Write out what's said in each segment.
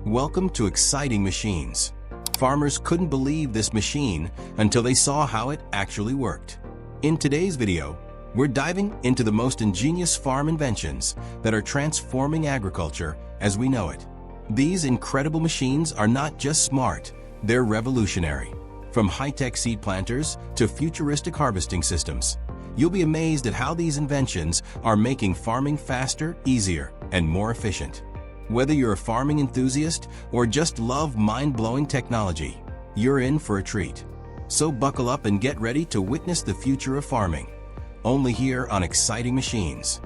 Welcome to Xciting Machines. Farmers couldn't believe this machine until they saw how it actually worked. In today's video, we're diving into the most ingenious farm inventions that are transforming agriculture as we know it. These incredible machines are not just smart, they're revolutionary. From high-tech seed planters to futuristic harvesting systems, you'll be amazed at how these inventions are making farming faster, easier, and more efficient. Whether you're a farming enthusiast or just love mind-blowing technology, you're in for a treat. So buckle up and get ready to witness the future of farming. Only here on Xciting Machines.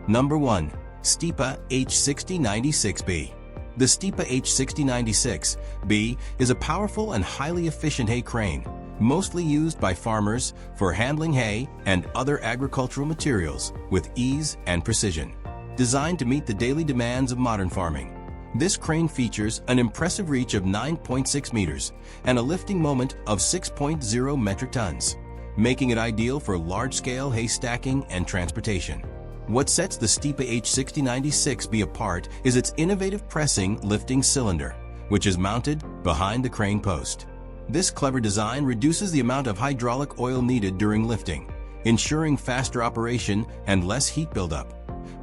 Number 1. Stipa H6096B. The Stipa H6096B is a powerful and highly efficient hay crane, mostly used by farmers for handling hay and other agricultural materials with ease and precision. Designed to meet the daily demands of modern farming, this crane features an impressive reach of 9.6 meters and a lifting moment of 6.0 metric tons, making it ideal for large-scale hay stacking and transportation. What sets the Stipa H6096B apart is its innovative pressing lifting cylinder, which is mounted behind the crane post. This clever design reduces the amount of hydraulic oil needed during lifting, ensuring faster operation and less heat buildup,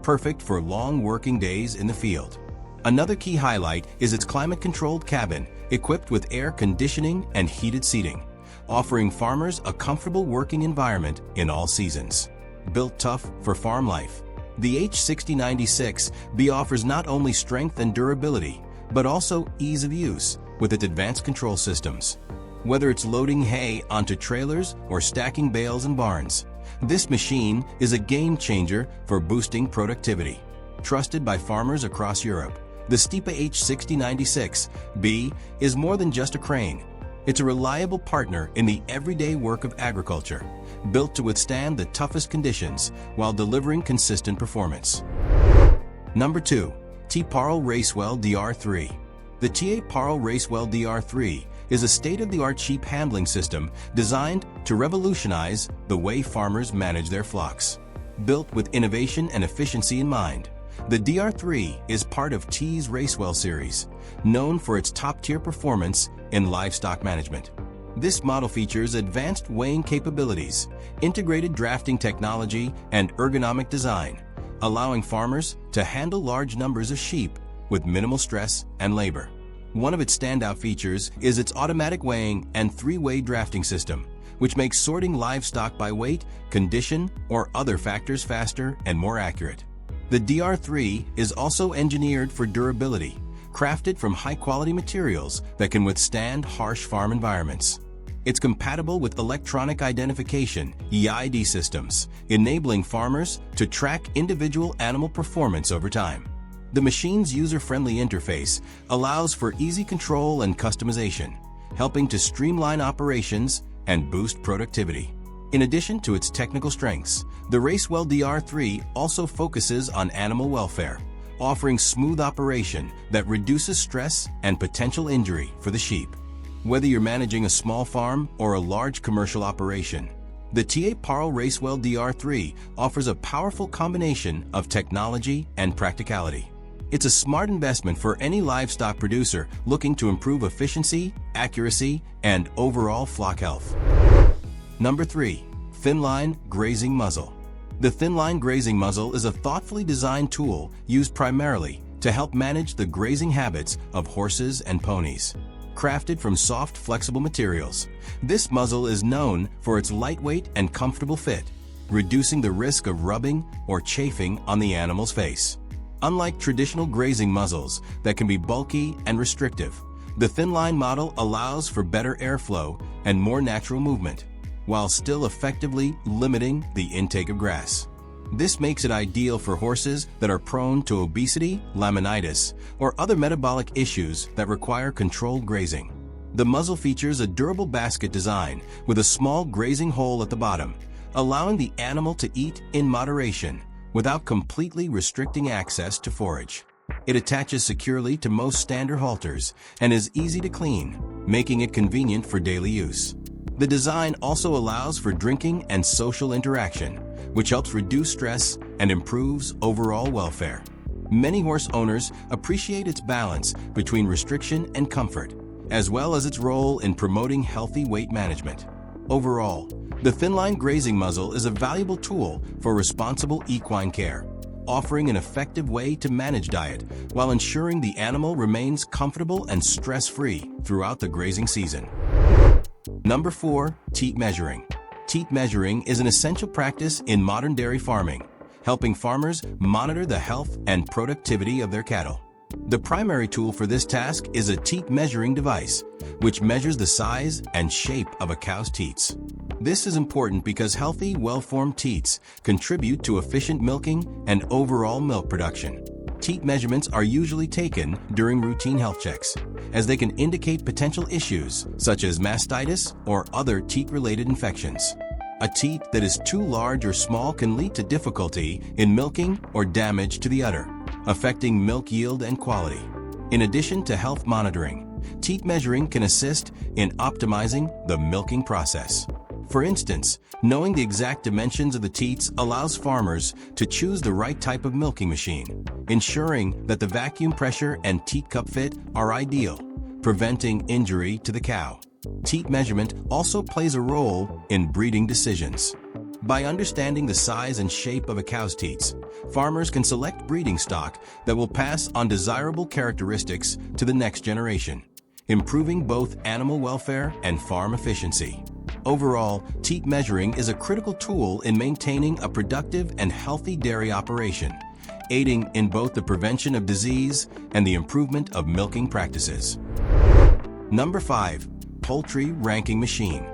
perfect for long working days in the field. Another key highlight is its climate-controlled cabin, equipped with air conditioning and heated seating, offering farmers a comfortable working environment in all seasons. Built tough for farm life, the H6096B offers not only strength and durability, but also ease of use with its advanced control systems. Whether it's loading hay onto trailers or stacking bales in barns, this machine is a game changer for boosting productivity. Trusted by farmers across Europe, the Stipa H6096B is more than just a crane. It's a reliable partner in the everyday work of agriculture, built to withstand the toughest conditions while delivering consistent performance. Number 2. T-Parl Racewell DR3. The T-Parl Racewell DR3 is a state-of-the-art sheep handling system designed to revolutionize the way farmers manage their flocks. Built with innovation and efficiency in mind, the DR3 is part of T's Racewell series, known for its top-tier performance in livestock management. This model features advanced weighing capabilities, integrated drafting technology, and ergonomic design, allowing farmers to handle large numbers of sheep with minimal stress and labor. One of its standout features is its automatic weighing and three-way drafting system, which makes sorting livestock by weight, condition, or other factors faster and more accurate. The DR3 is also engineered for durability, crafted from high-quality materials that can withstand harsh farm environments. It's compatible with electronic identification (EID) systems, enabling farmers to track individual animal performance over time. The machine's user-friendly interface allows for easy control and customization, helping to streamline operations and boost productivity. In addition to its technical strengths, the Racewell DR3 also focuses on animal welfare, offering smooth operation that reduces stress and potential injury for the sheep. Whether you're managing a small farm or a large commercial operation, the T-Parl Racewell DR3 offers a powerful combination of technology and practicality. It's a smart investment for any livestock producer looking to improve efficiency, accuracy, and overall flock health. Number 3. Thin-Line Grazing Muzzle. The Thin-Line Grazing Muzzle is a thoughtfully designed tool used primarily to help manage the grazing habits of horses and ponies. Crafted from soft, flexible materials, this muzzle is known for its lightweight and comfortable fit, reducing the risk of rubbing or chafing on the animal's face. Unlike traditional grazing muzzles that can be bulky and restrictive, the Thin-Line model allows for better airflow and more natural movement, while still effectively limiting the intake of grass. This makes it ideal for horses that are prone to obesity, laminitis, or other metabolic issues that require controlled grazing. The muzzle features a durable basket design with a small grazing hole at the bottom, allowing the animal to eat in moderation without completely restricting access to forage. It attaches securely to most standard halters and is easy to clean, making it convenient for daily use. The design also allows for drinking and social interaction, which helps reduce stress and improves overall welfare. Many horse owners appreciate its balance between restriction and comfort, as well as its role in promoting healthy weight management. Overall, the thin-line grazing muzzle is a valuable tool for responsible equine care, offering an effective way to manage diet while ensuring the animal remains comfortable and stress-free throughout the grazing season. Number 4. Teat measuring. Teat measuring is an essential practice in modern dairy farming, helping farmers monitor the health and productivity of their cattle. The primary tool for this task is a teat measuring device, which measures the size and shape of a cow's teats. This is important because healthy, well-formed teats contribute to efficient milking and overall milk production. Teat measurements are usually taken during routine health checks, as they can indicate potential issues such as mastitis or other teat-related infections. A teat that is too large or small can lead to difficulty in milking or damage to the udder, affecting milk yield and quality. In addition to health monitoring, teat measuring can assist in optimizing the milking process. For instance, knowing the exact dimensions of the teats allows farmers to choose the right type of milking machine, ensuring that the vacuum pressure and teat cup fit are ideal, preventing injury to the cow. Teat measurement also plays a role in breeding decisions. By understanding the size and shape of a cow's teats, farmers can select breeding stock that will pass on desirable characteristics to the next generation, improving both animal welfare and farm efficiency. Overall, teat measuring is a critical tool in maintaining a productive and healthy dairy operation, aiding in both the prevention of disease and the improvement of milking practices. Number 5. Poultry ranking machine.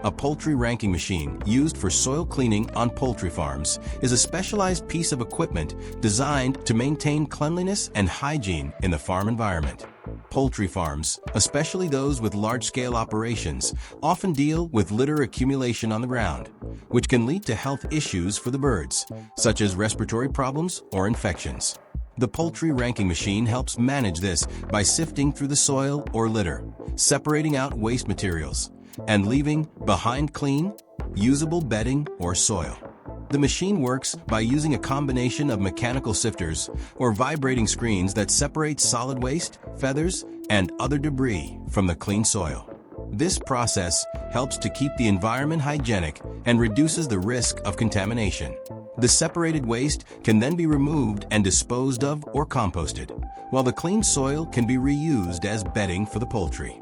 A poultry ranking machine used for soil cleaning on poultry farms is a specialized piece of equipment designed to maintain cleanliness and hygiene in the farm environment. Poultry farms, especially those with large-scale operations, often deal with litter accumulation on the ground, which can lead to health issues for the birds, such as respiratory problems or infections. The poultry ranking machine helps manage this by sifting through the soil or litter, separating out waste materials, and leaving behind clean, usable bedding or soil. The machine works by using a combination of mechanical sifters or vibrating screens that separate solid waste, feathers, and other debris from the clean soil. This process helps to keep the environment hygienic and reduces the risk of contamination. The separated waste can then be removed and disposed of or composted, while the clean soil can be reused as bedding for the poultry.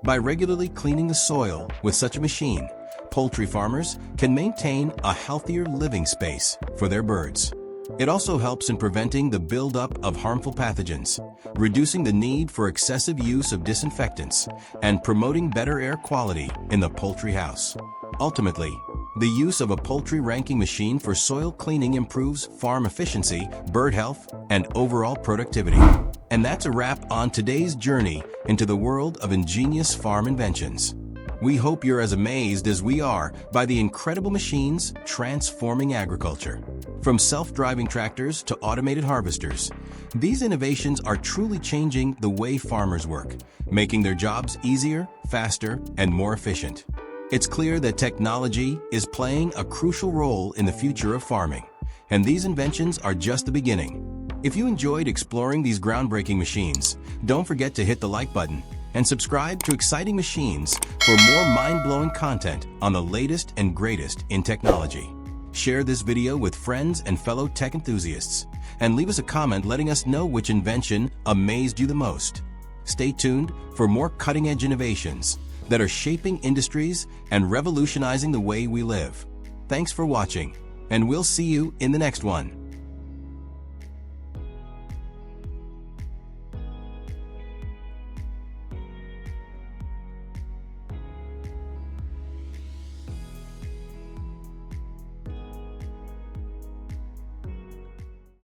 By regularly cleaning the soil with such a machine, poultry farmers can maintain a healthier living space for their birds. It also helps in preventing the buildup of harmful pathogens, reducing the need for excessive use of disinfectants, and promoting better air quality in the poultry house. Ultimately, the use of a poultry ranking machine for soil cleaning improves farm efficiency, bird health, and overall productivity. And that's a wrap on today's journey into the world of ingenious farm inventions. We hope you're as amazed as we are by the incredible machines transforming agriculture. From self-driving tractors to automated harvesters, these innovations are truly changing the way farmers work, making their jobs easier, faster, and more efficient. It's clear that technology is playing a crucial role in the future of farming, and these inventions are just the beginning. If you enjoyed exploring these groundbreaking machines, don't forget to hit the like button and subscribe to Xciting Machines for more mind-blowing content on the latest and greatest in technology. Share this video with friends and fellow tech enthusiasts, and leave us a comment letting us know which invention amazed you the most. Stay tuned for more cutting-edge innovations that are shaping industries and revolutionizing the way we live. Thanks for watching, and we'll see you in the next one.